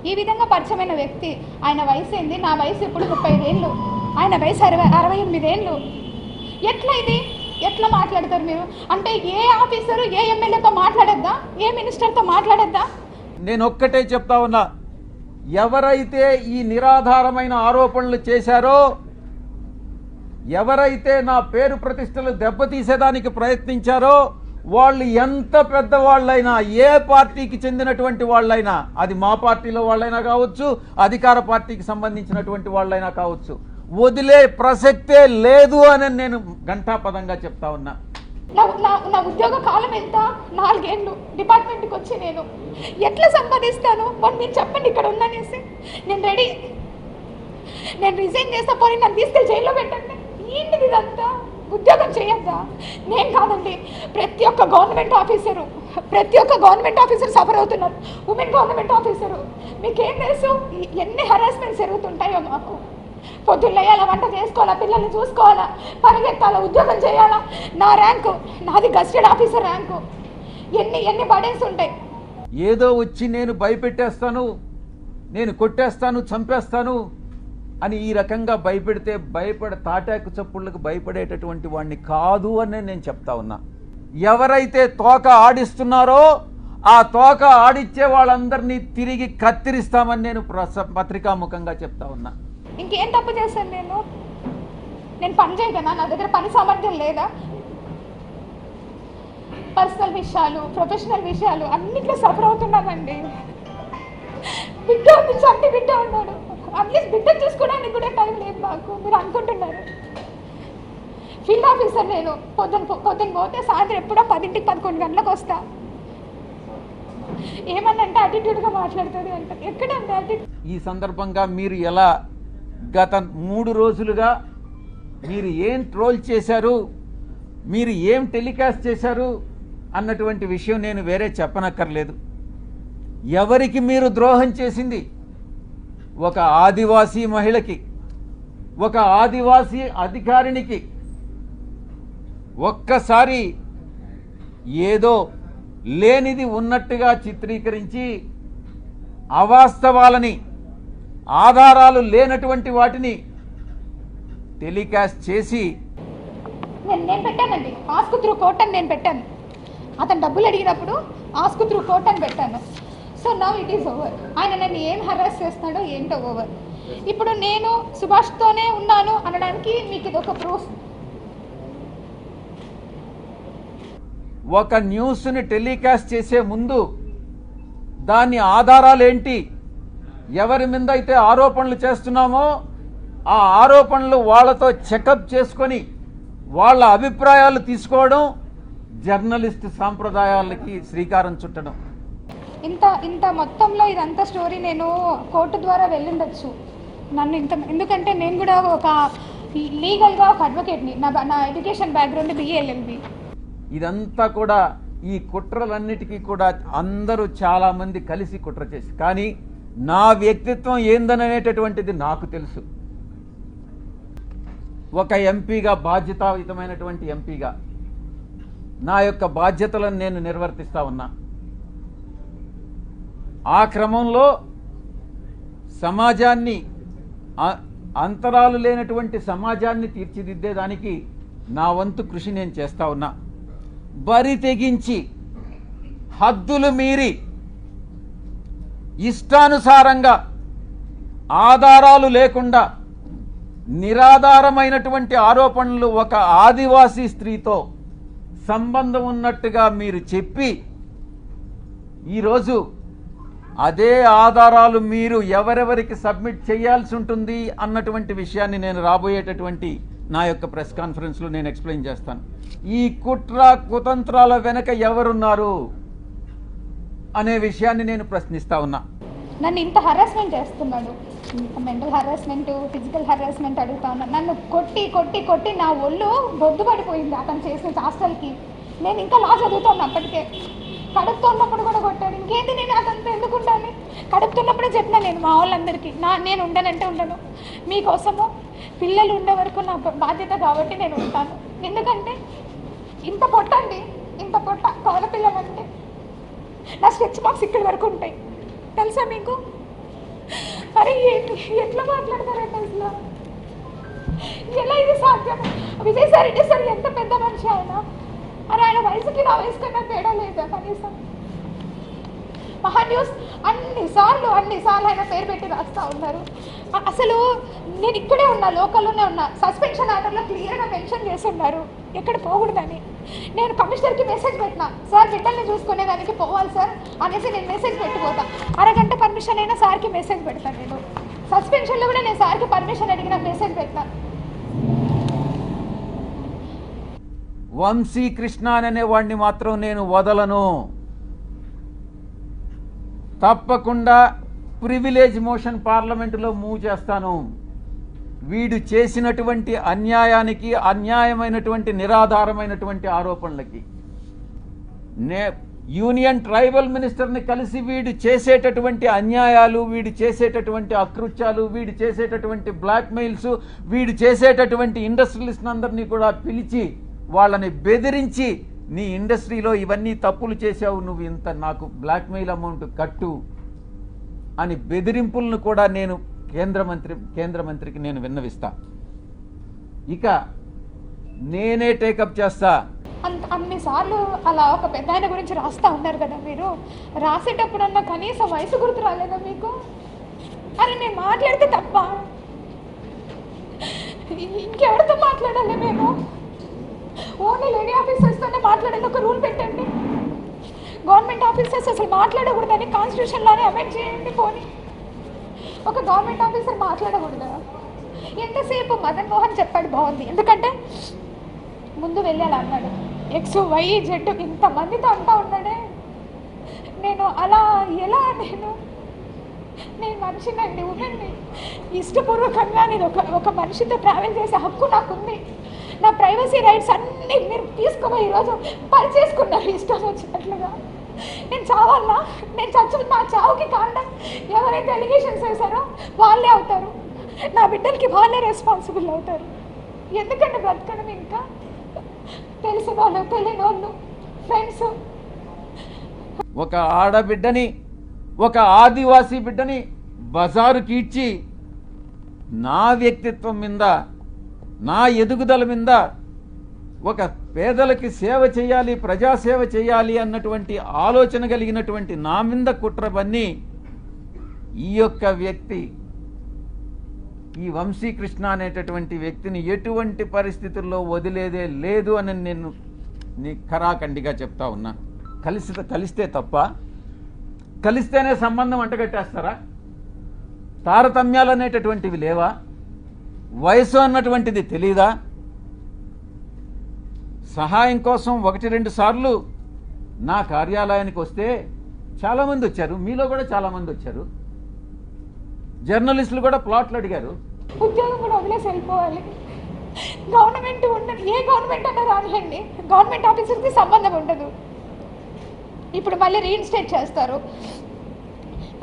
ఈ విధంగా పరిచయమైన వ్యక్తి, ఆయన వయసు ఏంది, నా వయసు ఇప్పుడు 35 ఏళ్ళు, ఆయన వయసు 68 ఏళ్ళు. ఎట్లా ఇది, ఎట్లా మాట్లాడతారు మీరు? అంటే ఏ ఆఫీసరు ఏ ఎమ్మెల్యేతో మాట్లాడద్దా, ఏ మినిస్టర్తో మాట్లాడద్దా? నేను ఒక్కటే చెప్తా ఉన్నా, ఎవరైతే ఈ నిరాధారమైన ఆరోపణలు చేశారో, ఎవరైతే నా పేరు ప్రతిష్టలు దెబ్బతీసేదానికి ప్రయత్నించారో, వాళ్ళు ఎంత పెద్దవాళ్ళైనా, ఏ పార్టీకి చెందినటువంటి వాళ్ళైనా, అది మా పార్టీలో వాళ్ళైనా కావచ్చు, అధికార పార్టీకి సంబంధించినటువంటి వాళ్ళైనా కావచ్చు, వదిలే ప్రసక్తే లేదు అని నేను ఘంటాపదంగా చెప్తా ఉన్నా. నా ఉద్యోగ కాలం ఎంత? 4 ఏళ్ళు డిపార్ట్మెంట్కి వచ్చి నేను ఎట్లా సంపాదిస్తాను? మీరు చెప్పండి ఇక్కడ ఉందనేసి. నేను రెడీ, నేను రిజైన్ చేస్తా, పోనీ నన్ను తీసుకెళ్ళి జైల్లో పెట్టండి. ఏంటిది ఇదంతా? ఉద్యోగం చేయొద్దా? నేను కాదండి, ప్రతి ఒక్క గవర్నమెంట్ ఆఫీసర్ సఫర్ అవుతున్నారు. ఉమెన్ గవర్నమెంట్ ఆఫీసరు, మీకేం తెలుసు ఎన్ని హరాస్మెంట్స్ జరుగుతుంటాయో మాకు. పొద్దున్న లేయాలా, వంట చేసుకోవాలా, పిల్లల్ని చూసుకోవాలా, పరిగెత్తాలా, ఉద్యోగం చేయాలా. నా ర్యాంకు, నాది గస్టెడ్ ఆఫీసర్ ర్యాంకు. ఎన్ని బర్డెన్స్ ఉంటాయి. ఏదో వచ్చి నేను భయపెట్టేస్తాను, నేను కొట్టేస్తాను, చంపేస్తాను అని ఈ రకంగా భయపెడితే తాటాకు చప్పుళ్ళకు భయపడేటటువంటి వాడిని కాదు అని నేను చెప్తా ఉన్నా. ఎవరైతే తోక ఆడిస్తున్నారో ఆ తోక ఆడిచ్చే వాళ్ళందరినీ తిరిగి కత్తిరిస్తామని నేను పత్రికాముఖంగా చెప్తా ఉన్నా. ఇంకేం తప్పు చేశాను నేను పని చేయగలనా? నా దగ్గర పని సామర్థ్యం లేదా? పర్సనల్ విషయాలు, ప్రొఫెషనల్ విషయాలు అన్నిట్లో సఫర్ అవుతున్నానండి. బిడ్డ ఉంది, చంటి బిడ్డ ఉన్నాడు. అట్లీస్ట్ బిడ్డ చూసుకోవడానికి కూడా టైం లేదు నాకు. మీరు అనుకుంటున్నారు ఫీల్డ్ ఆఫీసర్ నేను, పొద్దున్న పోతే సాయంత్రం ఎప్పుడో 10ంటికి 11 గంటలకు వస్తా. ఏమన్నంటే అటిట్యూడ్గా మాట్లాడుతుంది అంట. ఎక్కడండి అటిట్యూడ్? ఈ సందర్భంగా మీరు ఎలా గత 3 రోజులుగా మీరు ఏం ట్రోల్ చేశారు, మీరు ఏం టెలికాస్ట్ చేశారు అన్నటువంటి విషయం నేను వేరే చెప్పనక్కర్లేదు. ఎవరికి మీరు ద్రోహం చేసింది? ఒక ఆదివాసీ మహిళకి, ఒక ఆదివాసీ అధికారినికి ఒక్కసారి ఏదో లేనిది ఉన్నట్టుగా చిత్రీకరించి అవాస్తవాలని, ఆధారాలు లేనటువంటి వాటిని టెలికాస్ట్ చేసి నేను పెట్టానండి. ఆస్క్ త్రూ కోర్ట్ అని నేను పెట్టాను. అతను డబ్బులు అడిగినప్పుడు ఆస్క్ త్రూ కోర్ట్ అని పెట్టాను. So now it is over. ఆయన నన్ను ఏం హరాస్ చేస్తున్నాడో ఏంటో ఓవర్. ఇప్పుడు నేను సుభాష్తోనే ఉన్నాను అనడానికి మీకు ఇది ఒక ప్రూఫ్. ఒక న్యూస్ని టెలికాస్ట్ చేసే ముందు దాని ఆధారాలు ఏంటి, ఎవరి మీద అయితే ఆరోపణలు చేస్తున్నామో ఆ ఆరోపణలు వాళ్ళతో చెకప్ చేసుకొని వాళ్ళ అభిప్రాయాలు తీసుకోవడం జర్నలిస్ట్ సాంప్రదాయాలకి శ్రీకారం చుట్టడం. ఇంత మొత్తంలో ఇదంతా స్టోరీ నేను కోర్టు ద్వారా వెళ్ళుండొచ్చు. నన్ను ఎందుకంటే నేను కూడా ఒక లీగల్గా ఒక అడ్వకేట్ని. నా ఎడ్యుకేషన్ బ్యాక్గ్రౌండ్ BA-LLB. ఇదంతా కూడా ఈ కుట్రలన్నిటికీ కూడా అందరూ చాలామంది కలిసి కుట్ర చేసి, కానీ నా వ్యక్తిత్వం ఏందనేటటువంటిది నాకు తెలుసు. ఒక ఎంపీగా, బాధ్యతాయుతమైనటువంటి ఎంపీగా నా యొక్క బాధ్యతలను నేను నిర్వర్తిస్తా ఉన్నా. ఆ క్రమంలో సమాజాన్ని, అంతరాలు లేనటువంటి సమాజాన్ని తీర్చిదిద్దేదానికి నా వంతు కృషి నేను చేస్తా ఉన్నా. బరి తెగించి, హద్దులు మీరి, ఇష్టానుసారంగా, ఆధారాలు లేకుండా నిరాధారమైనటువంటి ఆరోపణలు ఒక ఆదివాసీ స్త్రీతో సంబంధం ఉన్నట్టుగా మీరు చెప్పి, ఈరోజు అదే ఆధారాలు మీరు ఎవరెవరికి సబ్మిట్ చేయాల్సి ఉంటుంది అన్నటువంటి విషయాన్ని నేను రాబోయేటటువంటి నా యొక్క ప్రెస్ కాన్ఫరెన్స్లో నేను ఎక్స్ప్లెయిన్ చేస్తాను. ఈ కుట్ర కుతంత్రాల వెనక ఎవరున్నారు అనే విషయాన్ని నేను ప్రశ్నిస్తా ఉన్నా. నన్ను ఇంత హరాస్మెంట్ చేస్తున్నాడు, మెంటల్ హరాస్మెంట్, ఫిజికల్ హరాస్మెంట్ అడుగుతా ఉన్నాను. నన్ను కొట్టి కొట్టి కొట్టి నా ఒళ్ళు బొద్దు పడిపోయింది అతను చేసిన హాస్టల్కి. నేను ఇంకా లా చదువుతాను అప్పటికే. కడుపుతున్నప్పుడు కూడా కొట్టాడు. ఇంకేంటి నేను అతనితో ఎందుకు ఉండాలి? కడుపుతున్నప్పుడే చెప్పినా నేను మా వాళ్ళందరికీ, నేను ఉండనంటే ఉండను, మీకోసము పిల్లలు ఉండే వరకు నా బాధ్యత కాబట్టి నేను ఉంటాను. ఎందుకంటే ఇంత పొట్టండి, ఇంత పొట్ట కవల పిల్లలంటే నా స్కెచ్ బాక్స్ ఇక్కడి వరకు ఉంటాయి తెలుసా మీకు? అరే ఎట్లా మాట్లాడతారండి అసలు? ఎలా ఇది సాధ్యం? విజయసాయి రెడ్డి సార్ ఎంత పెద్ద మనిషి ఆయన. అరే ఆయన వయసుకి నా వయసు కన్నా తేడా లేదా కనీసం? మహా న్యూస్ అన్నిసార్లు ఆయన పేరు పెట్టి రాస్తూ ఉన్నారు. అసలు నేను ఇక్కడే ఉన్నా, లోకల్లోనే ఉన్నా. సస్పెన్షన్ ఆర్డర్లో క్లియర్గా మెన్షన్ చేసి ఉన్నారు ఎక్కడ పోకూడదని. నేను కమిషనర్కి మెసేజ్ పెట్టినా, సార్ బిడ్డల్ని చూసుకునేదానికి పోవాలి సార్ అనేసి నేను మెసేజ్ పెట్టిపోతా. అరగంట పర్మిషన్ అయినా సార్కి మెసేజ్ పెడతాను. నేను సస్పెన్షన్లో కూడా నేను సార్కి పర్మిషన్ అడిగిన మెసేజ్ పెట్టాను. వంశీ కృష్ణ అనే వాడిని మాత్రం నేను వదలను. తప్పకుండా ప్రివిలేజ్ మోషన్ పార్లమెంటులో మూవ్ చేస్తాను. వీడు చేసినటువంటి అన్యాయానికి, అన్యాయమైనటువంటి నిరాధారమైనటువంటి ఆరోపణలకి యూనియన్ ట్రైబల్ మినిస్టర్ని కలిసి వీడు చేసేటటువంటి అన్యాయాలు, వీడు చేసేటటువంటి అకృత్యాలు, వీడు చేసేటటువంటి బ్లాక్మెయిల్స్, వీడు చేసేటటువంటి ఇండస్ట్రియలిస్ట్ అందరినీ కూడా పిలిచి వాళ్ళని బెదిరించి, నీ ఇండస్ట్రీలో ఇవన్నీ తప్పులు చేశావు, నువ్వు ఇంత నాకు బ్లాక్మెయిల్ అమౌంట్ కట్టు అని బెదిరింపులను కూడా నేను కేంద్ర మంత్రికి నేను విన్నవిస్తా. ఇక నేనే టేకప్ చేస్తా. అన్నిసార్లు అలా ఒక పెద్ద ఆయన గురించి రాస్తా ఉన్నారు కదా మీరు, రాసేటప్పుడన్నా కనీసం వయసు గుర్తు రాలేదా మీకు? అరే నేను మాట్లాడితే తప్ప ఇంకెవరితో మాట్లాడాలి? మేము ఓన్లీ లేడీ ఆఫీసర్స్తోనే మాట్లాడాలి. ఒక రూల్ పెట్టండి. గవర్నమెంట్ ఆఫీసర్స్ అసలు మాట్లాడకూడదని కాన్స్టిట్యూషన్లోనే అమెండ్ చేయండి. పోనీ ఒక గవర్నమెంట్ ఆఫీసర్ మాట్లాడకూడదా? ఎంతసేపు మదన్ మోహన్ చెప్పాడు, బాగుంది. ఎందుకంటే ముందు వెళ్ళాలి అన్నాడు. ఎక్స్ వై జెడ్ ఇంతమందితో అంటా ఉన్నాడే. నేను అలా ఎలా నేను మనిషినండి, ఉమెన్ని. ఇష్టపూర్వకంగా నేను ఒక మనిషితో ట్రావెల్ చేసే హక్కు నాకుంది. నా ప్రైవసీ రైట్స్ అన్నీ మీరు తీసుకుపోయి ఈరోజు పరిచేసుకున్నారు ఇష్టం వచ్చినట్లుగా. నేను చావాలా? నేను నా చావుకి కారణం ఎవరైతే ఎలిగేషన్స్ వేశారో వాళ్ళే అవుతారు. నా బిడ్డలకి వాళ్ళే రెస్పాన్సిబుల్ అవుతారు. ఎందుకంటే బ్రతకడం ఇంకా తెలిసిన వాళ్ళు, తెలియని వాళ్ళు, ఫ్రెండ్స్. ఒక ఆడబిడ్డని, ఒక ఆదివాసీ బిడ్డని బజారుకి ఇచ్చి నా వ్యక్తిత్వం మీద, నా ఎదుగుదల మీద, ఒక పేదలకి సేవ చేయాలి, ప్రజాసేవ చేయాలి అన్నటువంటి ఆలోచన కలిగినటువంటి నా మీద కుట్రబన్ని ఈ యొక్క వ్యక్తి, ఈ వంశీకృష్ణ అనేటటువంటి వ్యక్తిని ఎటువంటి పరిస్థితుల్లో వదిలేదే లేదు అని నేను నీ ఖరాఖండిగా చెప్తా ఉన్నా. కలిస్తే తప్ప, కలిస్తేనే సంబంధం అంటగట్టేస్తారా? తారతమ్యాలు అనేటటువంటివి లేవా? వయసు అన్నటువంటిది తెలీదా? సహాయం కోసం 1-2 సార్లు నా కార్యాలయానికి వస్తే చాలామంది వచ్చారు, మీలో కూడా చాలామంది వచ్చారు. జర్నలిస్టులు కూడా ప్లాట్లు అడిగారు. ఉద్యోగం కూడా వదిలేసి వెళ్ళిపోవాలి. గవర్నమెంట్ ఉండదు, ఏ గవర్నమెంట్ అన్నా రానియండి, గవర్నమెంట్ ఆఫీసర్కి సంబంధం ఉండదు. ఇప్పుడు మళ్ళీ రీఇన్స్టేట్ చేస్తారు.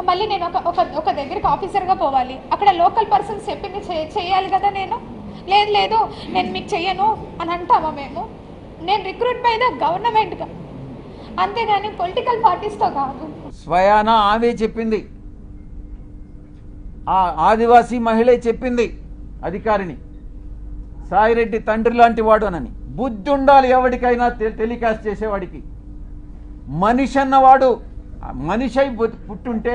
మళ్ళీ నేను ఒక దగ్గరికి ఆఫీసర్గా పోవాలి. అక్కడ లోకల్ పర్సన్స్ చెప్పింది చేయాలి కదా. లేదు నేను మీకు చెయ్యను అని అంటామా మేము? నేను రిక్రూట్ బై ద గవర్నమెంట్గా, అంతేగాని పొలిటికల్ పార్టీస్తో కాదు. స్వయానా ఆమె చెప్పింది, ఆ ఆదివాసీ మహిళ చెప్పింది అధికారిని, సాయిరెడ్డి తండ్రి లాంటి వాడు అని. బుద్ధి ఉండాలి ఎవరికైనా, టెలికాస్ట్ చేసేవాడికి. మనిషి అన్నవాడు మనిషి అయి పుట్టుంటే,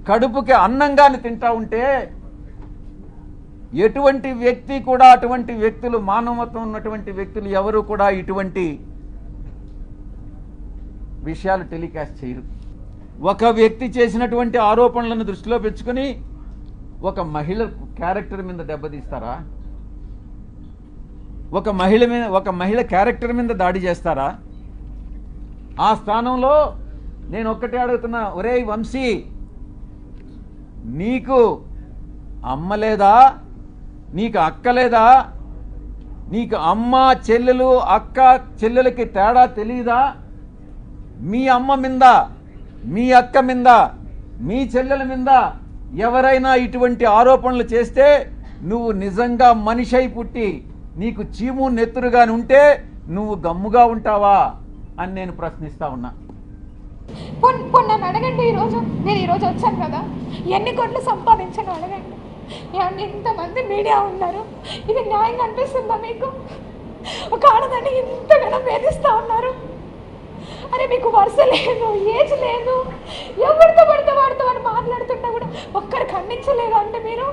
కడుపుకి అన్నంగాని తింటా ఉంటే, ఎటువంటి వ్యక్తి కూడా, అటువంటి వ్యక్తులు, మానవత్వం ఉన్నటువంటి వ్యక్తులు ఎవరు కూడా ఇటువంటి విషయాలు టెలికాస్ట్ చేయరు. ఒక వ్యక్తి చేసినటువంటి ఆరోపణలను దృష్టిలో పెంచుకొని ఒక మహిళ క్యారెక్టర్ మీద దెబ్బతీస్తారా? ఒక మహిళ క్యారెక్టర్ మీద దాడి చేస్తారా? ఆ స్థానంలో నేను ఒక్కటే అడుగుతున్నా, ఒరేయ్ వంశీ, నీకు అమ్మ లేదా? నీకు అక్క లేదా? నీకు అమ్మ చెల్లెలు, అక్క చెల్లెలకి తేడా తెలీదా? మీ అమ్మ మీద, మీ అక్క మీద, మీ చెల్లెల మీద ఎవరైనా ఇటువంటి ఆరోపణలు చేస్తే నువ్వు నిజంగా మనిషి అయి పుట్టి నీకు చీము నెత్తురుగా ఉంటే నువ్వు గమ్ముగా ఉంటావా అని నేను ప్రశ్నిస్తా ఉన్నా. పోనీ నన్ను అడగండి, నేను ఈరోజు వచ్చాను కదా, ఎన్ని కోట్లు సంపాదించాను అడగండి. ఏమన్నా ఇంతమంది మీడియా ఉన్నారు, ఇది న్యాయంగా అనిపిస్తుందా మీకు? ఒక ఆడదాన్ని ఇంతగానో వేధిస్తూ ఉన్నారు. అరే మీకు వరుస లేదు, ఏజ్ లేదు, ఎవరితో పడితే వాడితో అని మాట్లాడుతుంటే కూడా ఒక్కరు ఖండించలేదా అంటే మీరు?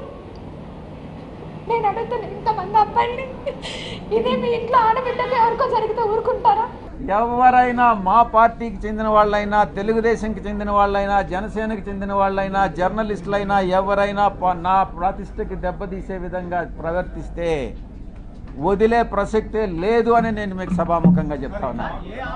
నేను అడుగుతాను, ఇంతమంది అబ్బాయిల్ని ఇదే మీ ఇంట్లో ఆడబిడ్డకి ఎవరికో జరిగితే ఊరుకుంటారా? ఎవరైనా, మా పార్టీకి చెందిన వాళ్ళైనా, తెలుగుదేశంకి చెందిన వాళ్ళైనా, జనసేనకి చెందిన వాళ్ళైనా, జర్నలిస్టులైనా, ఎవరైనా నా ప్రతిష్టకి దెబ్బతీసే విధంగా ప్రవర్తిస్తే వదిలే ప్రసక్తే లేదు అని నేను మీకు సభాముఖంగా చెప్తా ఉన్నాను.